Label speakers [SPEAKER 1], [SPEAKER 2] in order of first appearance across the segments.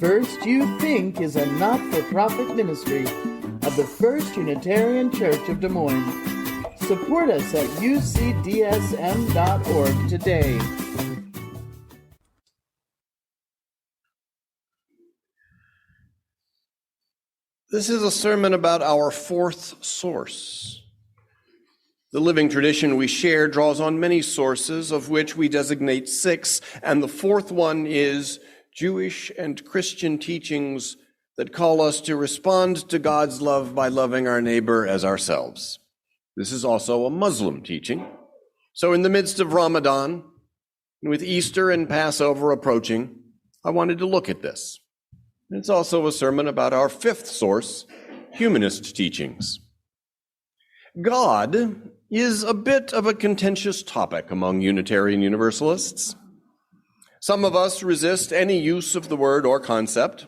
[SPEAKER 1] First You Think is a not-for-profit ministry of the First Unitarian Church of Des Moines. Support us at ucdsm.org today.
[SPEAKER 2] This is a sermon about our fourth source. The living tradition we share draws on many sources, of which we designate 6, and the fourth one is Jewish and Christian teachings that call us to respond to God's love by loving our neighbor as ourselves. This is also a Muslim teaching. So in the midst of Ramadan, and with Easter and Passover approaching, I wanted to look at this. It's also a sermon about our fifth source, humanist teachings. God is a bit of a contentious topic among Unitarian Universalists. Some of us resist any use of the word or concept.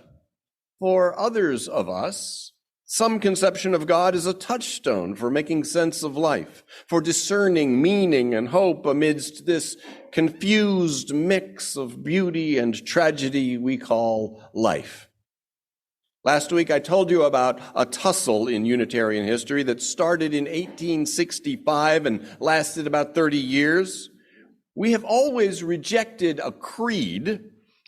[SPEAKER 2] For others of us, some conception of God is a touchstone for making sense of life, for discerning meaning and hope amidst this confused mix of beauty and tragedy we call life. Last week, I told you about a tussle in Unitarian history that started in 1865 and lasted about 30 years. We have always rejected a creed,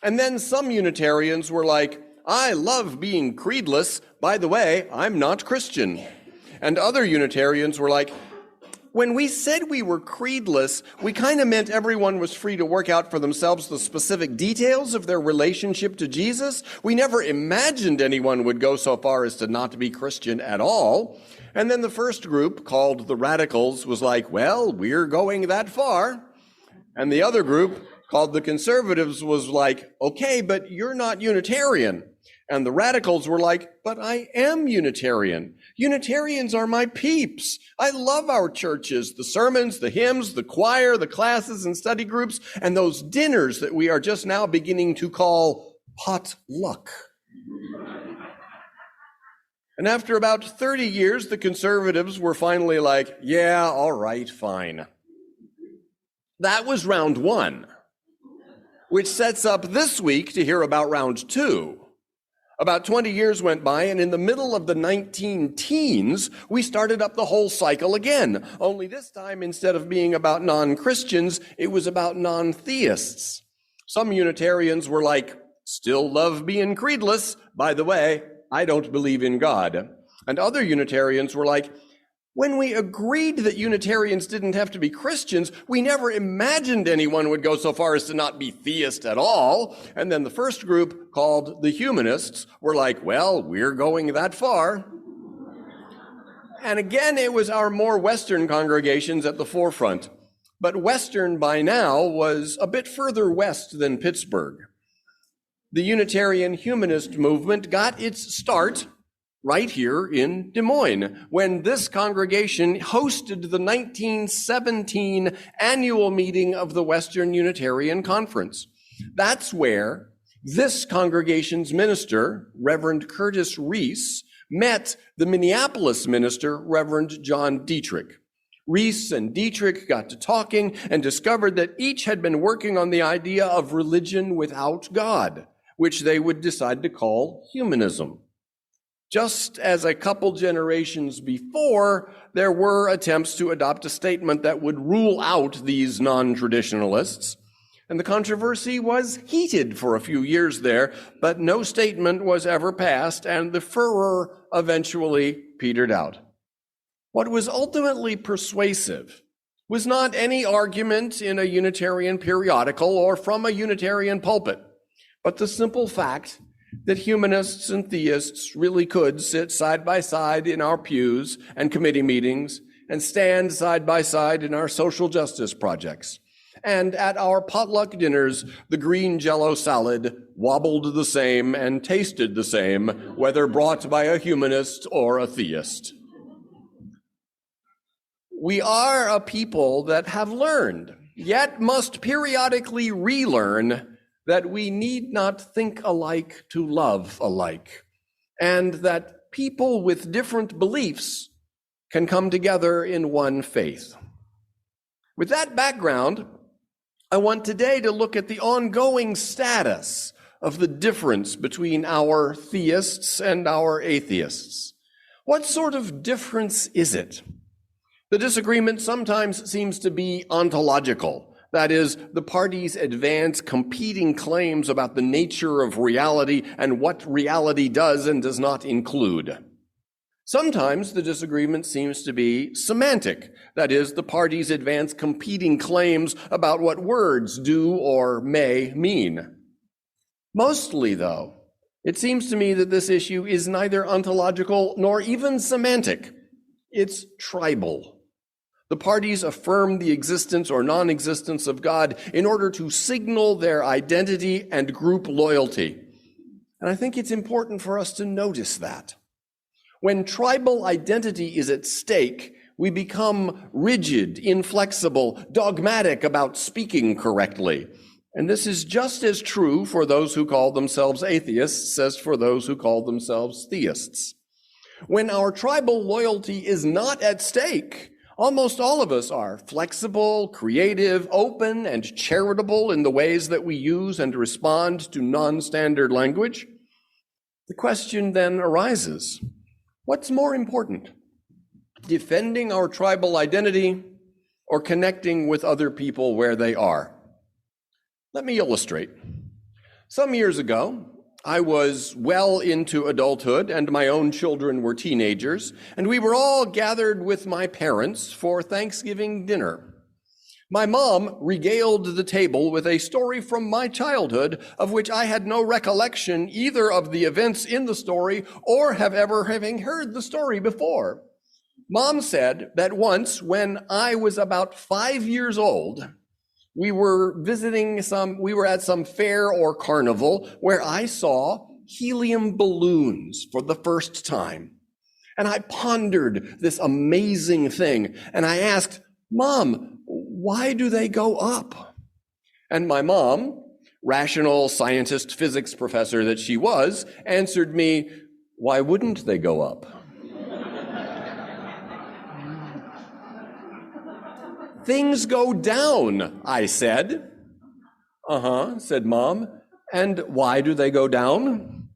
[SPEAKER 2] and then some Unitarians were like, I love being creedless. By the way, I'm not Christian. And other Unitarians were like, when we said we were creedless, we kind of meant everyone was free to work out for themselves the specific details of their relationship to Jesus. We never imagined anyone would go so far as to not be Christian at all. And then the first group, called the Radicals, was like, well, we're going that far. And the other group, called the Conservatives, was like, okay, but you're not Unitarian. And the Radicals were like, but I am Unitarian. Unitarians are my peeps. I love our churches, the sermons, the hymns, the choir, the classes and study groups, and those dinners that we are just now beginning to call potluck. And after about 30 years, the Conservatives were finally like, yeah, all right, fine. That was round 1, which sets up this week to hear about round 2. About 20 years went by, and in the middle of the 19-teens, we started up the whole cycle again. Only this time, instead of being about non-Christians, it was about non-theists. Some Unitarians were like, still love being creedless. By the way, I don't believe in God. And other Unitarians were like, when we agreed that Unitarians didn't have to be Christians, we never imagined anyone would go so far as to not be theist at all. And then the first group, called the humanists, were like, well, we're going that far. And again, it was our more Western congregations at the forefront. But Western by now was a bit further west than Pittsburgh. The Unitarian humanist movement got its start right here in Des Moines, when this congregation hosted the 1917 annual meeting of the Western Unitarian Conference. That's where this congregation's minister, Reverend Curtis Reese, met the Minneapolis minister, Reverend John Dietrich. Reese and Dietrich got to talking and discovered that each had been working on the idea of religion without God, which they would decide to call humanism. Just as a couple generations before, there were attempts to adopt a statement that would rule out these non-traditionalists. And the controversy was heated for a few years there, but no statement was ever passed, and the furor eventually petered out. What was ultimately persuasive was not any argument in a Unitarian periodical or from a Unitarian pulpit, but the simple fact that humanists and theists really could sit side by side in our pews and committee meetings and stand side by side in our social justice projects. And at our potluck dinners, the green Jell-O salad wobbled the same and tasted the same, whether brought by a humanist or a theist. We are a people that have learned, yet must periodically relearn, that we need not think alike to love alike, and that people with different beliefs can come together in one faith. With that background, I want today to look at the ongoing status of the difference between our theists and our atheists. What sort of difference is it? The disagreement sometimes seems to be ontological. That is, the parties advance competing claims about the nature of reality and what reality does and does not include. Sometimes the disagreement seems to be semantic. That is, the parties advance competing claims about what words do or may mean. Mostly, though, it seems to me that this issue is neither ontological nor even semantic. It's tribal. The parties affirm the existence or non-existence of God in order to signal their identity and group loyalty. And I think it's important for us to notice that. When tribal identity is at stake, we become rigid, inflexible, dogmatic about speaking correctly. And this is just as true for those who call themselves atheists as for those who call themselves theists. When our tribal loyalty is not at stake, almost all of us are flexible, creative, open, and charitable in the ways that we use and respond to non-standard language. The question then arises, what's more important, defending our tribal identity or connecting with other people where they are? Let me illustrate. Some years ago, I was well into adulthood and my own children were teenagers, and we were all gathered with my parents for Thanksgiving dinner. My mom regaled the table with a story from my childhood of which I had no recollection either of the events in the story or having heard the story before. Mom said that once when I was about 5 years old, we were at some fair or carnival where I saw helium balloons for the first time. And I pondered this amazing thing. And I asked, Mom, why do they go up? And my mom, rational scientist physics professor that she was, answered me, why wouldn't they go up? Things go down, I said. Said Mom. And why do they go down?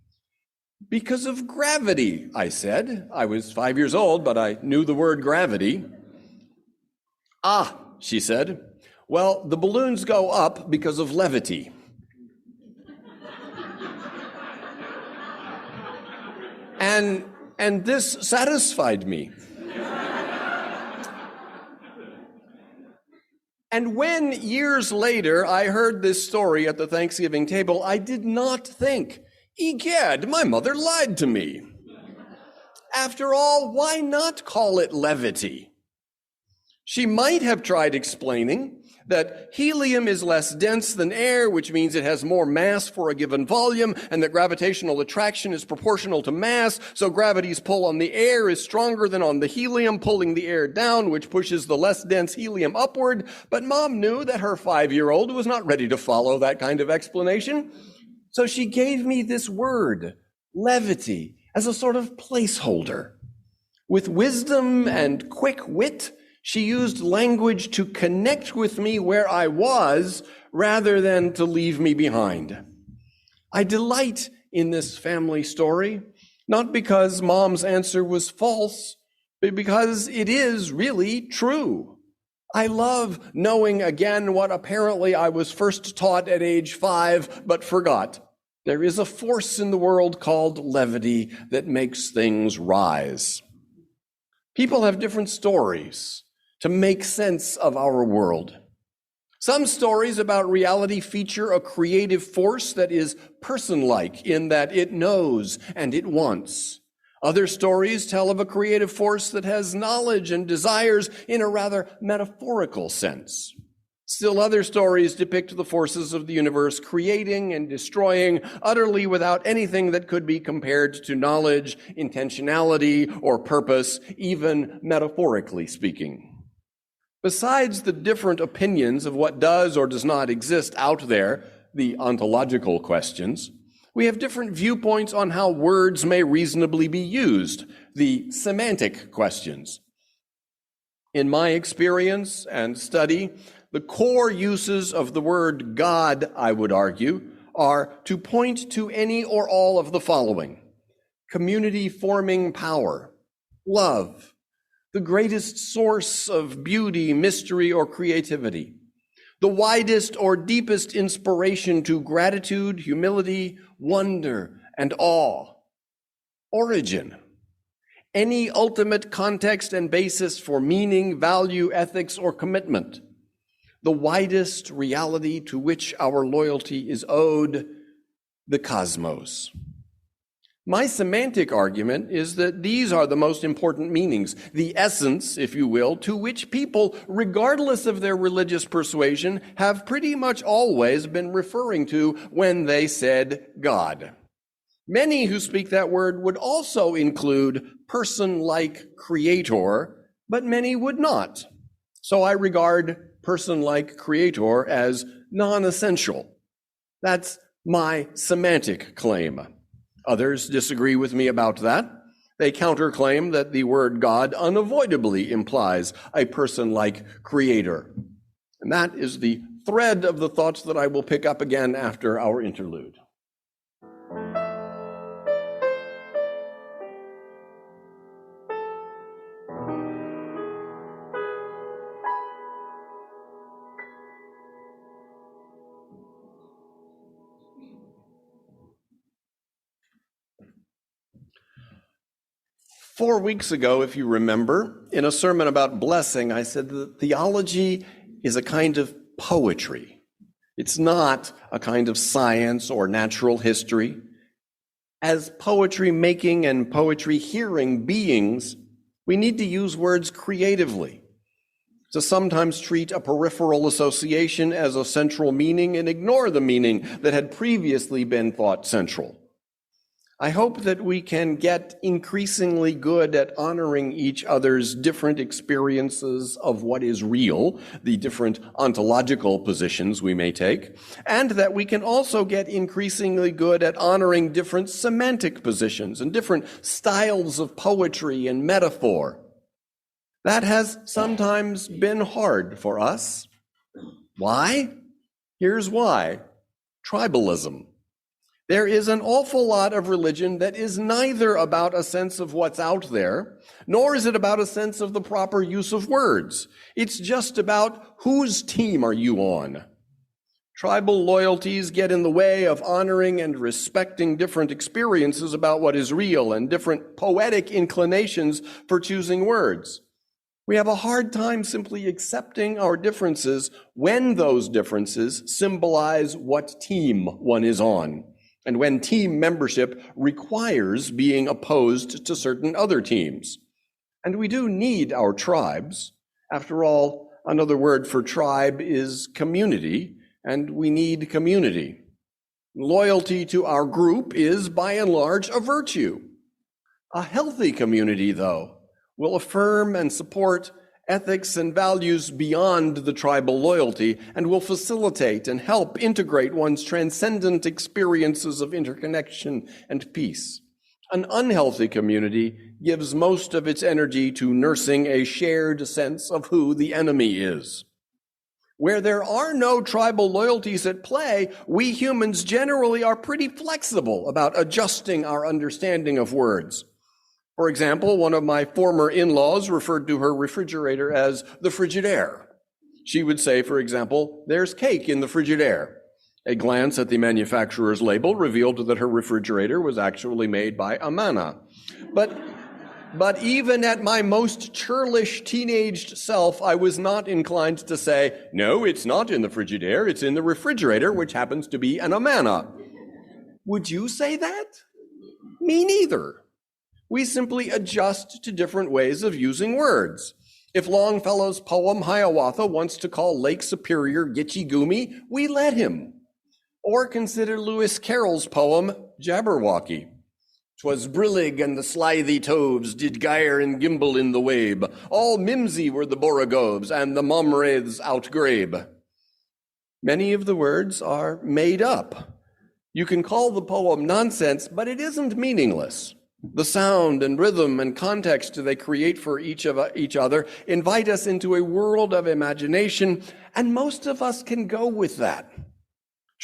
[SPEAKER 2] Because of gravity, I said. I was 5 years old, but I knew the word gravity. Ah, she said. Well, the balloons go up because of levity. And this satisfied me. And when years later I heard this story at the Thanksgiving table, I did not think, egad, my mother lied to me. After all, why not call it levity? She might have tried explaining that helium is less dense than air, which means it has more mass for a given volume, and that gravitational attraction is proportional to mass, so gravity's pull on the air is stronger than on the helium, pulling the air down, which pushes the less dense helium upward. But Mom knew that her 5-year-old was not ready to follow that kind of explanation, so she gave me this word, levity, as a sort of placeholder. With wisdom and quick wit, she used language to connect with me where I was rather than to leave me behind. I delight in this family story, not because Mom's answer was false, but because it is really true. I love knowing again what apparently I was first taught at age 5, but forgot. There is a force in the world called levity that makes things rise. People have different stories to make sense of our world. Some stories about reality feature a creative force that is person-like in that it knows and it wants. Other stories tell of a creative force that has knowledge and desires in a rather metaphorical sense. Still other stories depict the forces of the universe creating and destroying utterly without anything that could be compared to knowledge, intentionality, or purpose, even metaphorically speaking. Besides the different opinions of what does or does not exist out there, the ontological questions, we have different viewpoints on how words may reasonably be used, the semantic questions. In my experience and study, the core uses of the word God, I would argue, are to point to any or all of the following: community-forming power, love, the greatest source of beauty, mystery, or creativity, the widest or deepest inspiration to gratitude, humility, wonder, and awe, origin, any ultimate context and basis for meaning, value, ethics, or commitment, the widest reality to which our loyalty is owed, the cosmos. My semantic argument is that these are the most important meanings, the essence, if you will, to which people, regardless of their religious persuasion, have pretty much always been referring to when they said God. Many who speak that word would also include person-like creator, but many would not. So I regard person-like creator as non-essential. That's my semantic claim. Others disagree with me about that. They counterclaim that the word God unavoidably implies a person-like creator. And that is the thread of the thoughts that I will pick up again after our interlude. 4 weeks ago, if you remember, in a sermon about blessing, I said that theology is a kind of poetry. It's not a kind of science or natural history. As poetry-making and poetry-hearing beings, we need to use words creatively, to sometimes treat a peripheral association as a central meaning and ignore the meaning that had previously been thought central. I hope that we can get increasingly good at honoring each other's different experiences of what is real, the different ontological positions we may take, and that we can also get increasingly good at honoring different semantic positions and different styles of poetry and metaphor. That has sometimes been hard for us. Why? Here's why. Tribalism. There is an awful lot of religion that is neither about a sense of what's out there, nor is it about a sense of the proper use of words. It's just about whose team are you on. Tribal loyalties get in the way of honoring and respecting different experiences about what is real and different poetic inclinations for choosing words. We have a hard time simply accepting our differences when those differences symbolize what team one is on, and when team membership requires being opposed to certain other teams. And we do need our tribes. After all, another word for tribe is community, and we need community. Loyalty to our group is, by and large, a virtue. A healthy community, though, will affirm and support ethics and values beyond the tribal loyalty, and will facilitate and help integrate one's transcendent experiences of interconnection and peace. An unhealthy community gives most of its energy to nursing a shared sense of who the enemy is. Where there are no tribal loyalties at play, we humans generally are pretty flexible about adjusting our understanding of words. For example, one of my former in-laws referred to her refrigerator as the Frigidaire. She would say, for example, "There's cake in the Frigidaire." A glance at the manufacturer's label revealed that her refrigerator was actually made by Amana. But even at my most churlish teenaged self, I was not inclined to say, "No, it's not in the Frigidaire, it's in the refrigerator, which happens to be an Amana." Would you say that? Me neither. We simply adjust to different ways of using words. If Longfellow's poem Hiawatha wants to call Lake Superior Gitche Gumee, we let him. Or consider Lewis Carroll's poem Jabberwocky. "'Twas brillig and the slithy toves did gyre and gimble in the wabe. All mimsy were the borogoves and the momwraiths outgrabe." Many of the words are made up. You can call the poem nonsense, but it isn't meaningless. The sound and rhythm and context they create for each other invite us into a world of imagination, and most of us can go with that.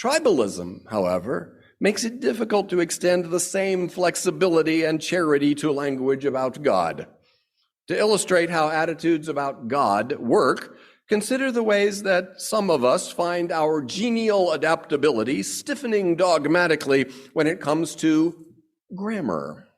[SPEAKER 2] Tribalism, however, makes it difficult to extend the same flexibility and charity to language about God. To illustrate how attitudes about God work, consider the ways that some of us find our genial adaptability stiffening dogmatically when it comes to grammar.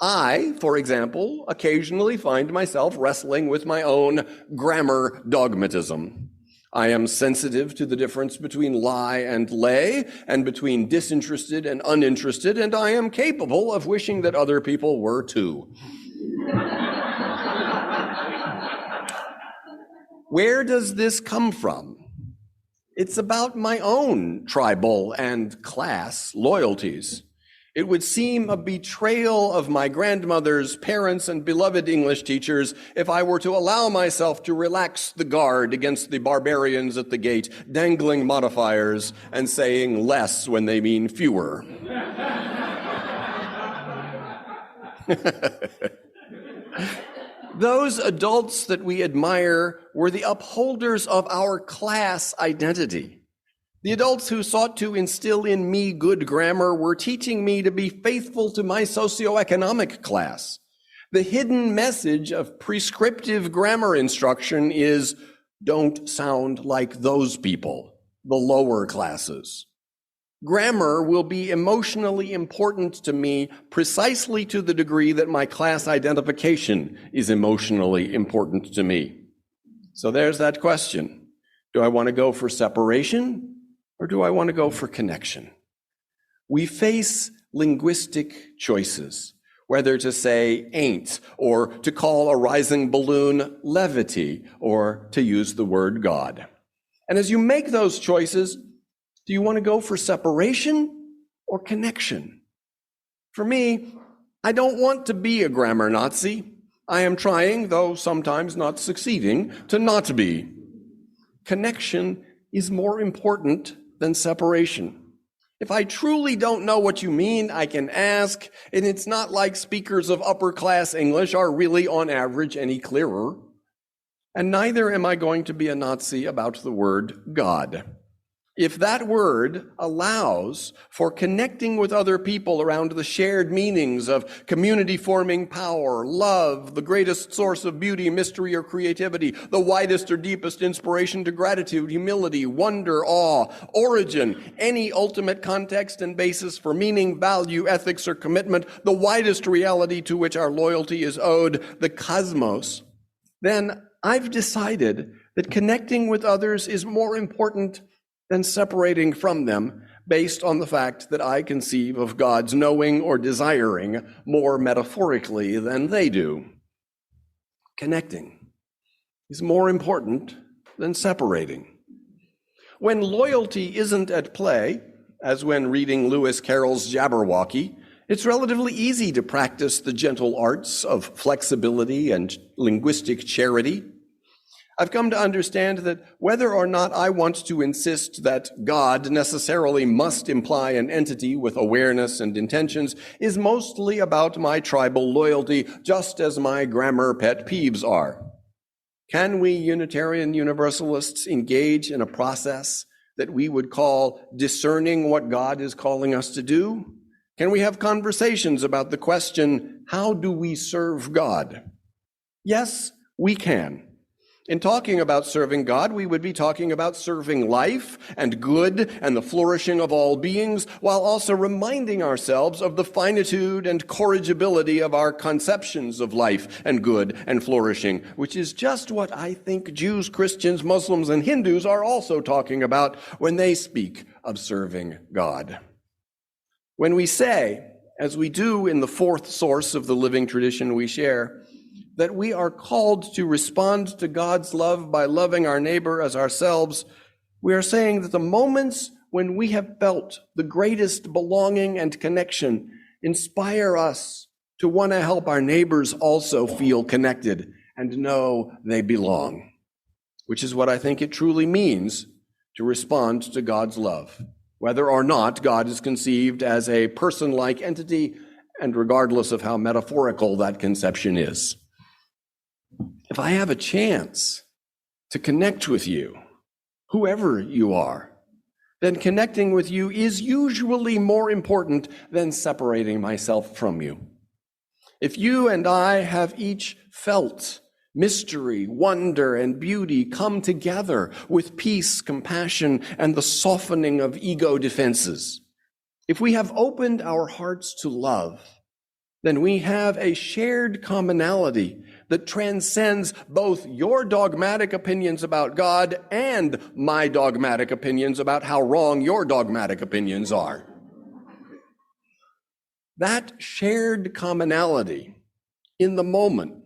[SPEAKER 2] I, for example, occasionally find myself wrestling with my own grammar dogmatism. I am sensitive to the difference between lie and lay, and between disinterested and uninterested, and I am capable of wishing that other people were too. Where does this come from? It's about my own tribal and class loyalties. It would seem a betrayal of my grandmother's parents and beloved English teachers if I were to allow myself to relax the guard against the barbarians at the gate, dangling modifiers and saying less when they mean fewer. Those adults that we admire were the upholders of our class identity. The adults who sought to instill in me good grammar were teaching me to be faithful to my socioeconomic class. The hidden message of prescriptive grammar instruction is, don't sound like those people, the lower classes. Grammar will be emotionally important to me precisely to the degree that my class identification is emotionally important to me. So there's that question. Do I want to go for separation or do I want to go for connection? We face linguistic choices, whether to say ain't or to call a rising balloon levity or to use the word God. And as you make those choices, do you want to go for separation or connection? For me, I don't want to be a grammar Nazi. I am trying, though sometimes not succeeding, to not be. Connection is more important than separation. If I truly don't know what you mean, I can ask, and it's not like speakers of upper-class English are really on average any clearer. And neither am I going to be a Nazi about the word God. If that word allows for connecting with other people around the shared meanings of community-forming power, love, the greatest source of beauty, mystery, or creativity, the widest or deepest inspiration to gratitude, humility, wonder, awe, origin, any ultimate context and basis for meaning, value, ethics, or commitment, the widest reality to which our loyalty is owed, the cosmos, then I've decided that connecting with others is more important than separating from them based on the fact that I conceive of God's knowing or desiring more metaphorically than they do. Connecting is more important than separating. When loyalty isn't at play, as when reading Lewis Carroll's Jabberwocky, it's relatively easy to practice the gentle arts of flexibility and linguistic charity. I've come to understand that whether or not I want to insist that God necessarily must imply an entity with awareness and intentions is mostly about my tribal loyalty, just as my grammar pet peeves are. Can we Unitarian Universalists engage in a process that we would call discerning what God is calling us to do? Can we have conversations about the question, how do we serve God? Yes, we can. In talking about serving God, we would be talking about serving life and good and the flourishing of all beings, while also reminding ourselves of the finitude and corrigibility of our conceptions of life and good and flourishing, which is just what I think Jews, Christians, Muslims, and Hindus are also talking about when they speak of serving God. When we say, as we do in the fourth source of the living tradition we share, that we are called to respond to God's love by loving our neighbor as ourselves, we are saying that the moments when we have felt the greatest belonging and connection inspire us to want to help our neighbors also feel connected and know they belong, which is what I think it truly means to respond to God's love, whether or not God is conceived as a person-like entity, and regardless of how metaphorical that conception is. If I have a chance to connect with you, whoever you are, then connecting with you is usually more important than separating myself from you. If you and I have each felt mystery, wonder, and beauty come together with peace, compassion, and the softening of ego defenses, if we have opened our hearts to love, then we have a shared commonality that transcends both your dogmatic opinions about God and my dogmatic opinions about how wrong your dogmatic opinions are. That shared commonality in the moment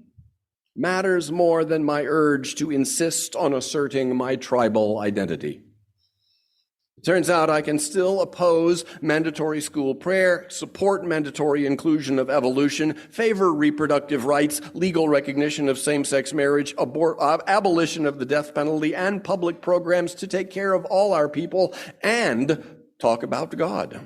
[SPEAKER 2] matters more than my urge to insist on asserting my tribal identity. It turns out I can still oppose mandatory school prayer, support mandatory inclusion of evolution, favor reproductive rights, legal recognition of same-sex marriage, abolition of the death penalty, and public programs to take care of all our people, and talk about God.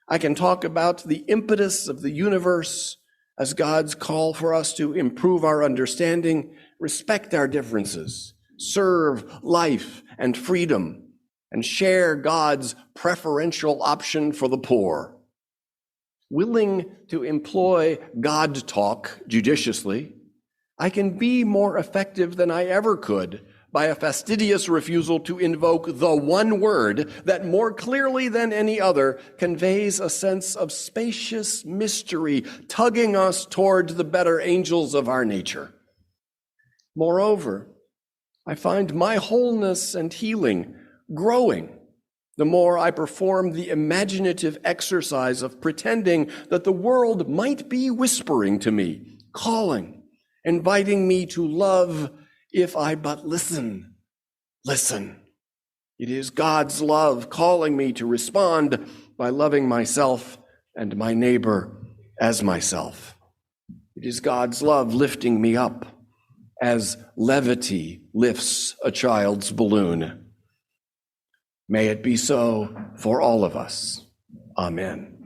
[SPEAKER 2] I can talk about the impetus of the universe as God's call for us to improve our understanding, respect our differences, serve life and freedom, and share God's preferential option for the poor. Willing to employ God talk judiciously, I can be more effective than I ever could by a fastidious refusal to invoke the one word that more clearly than any other conveys a sense of spacious mystery, tugging us toward the better angels of our nature. Moreover, I find my wholeness and healing growing the more I perform the imaginative exercise of pretending that the world might be whispering to me, calling, inviting me to love if I but listen. Listen. It is God's love calling me to respond by loving myself and my neighbor as myself. It is God's love lifting me up as levity lifts a child's balloon. May it be so for all of us. Amen.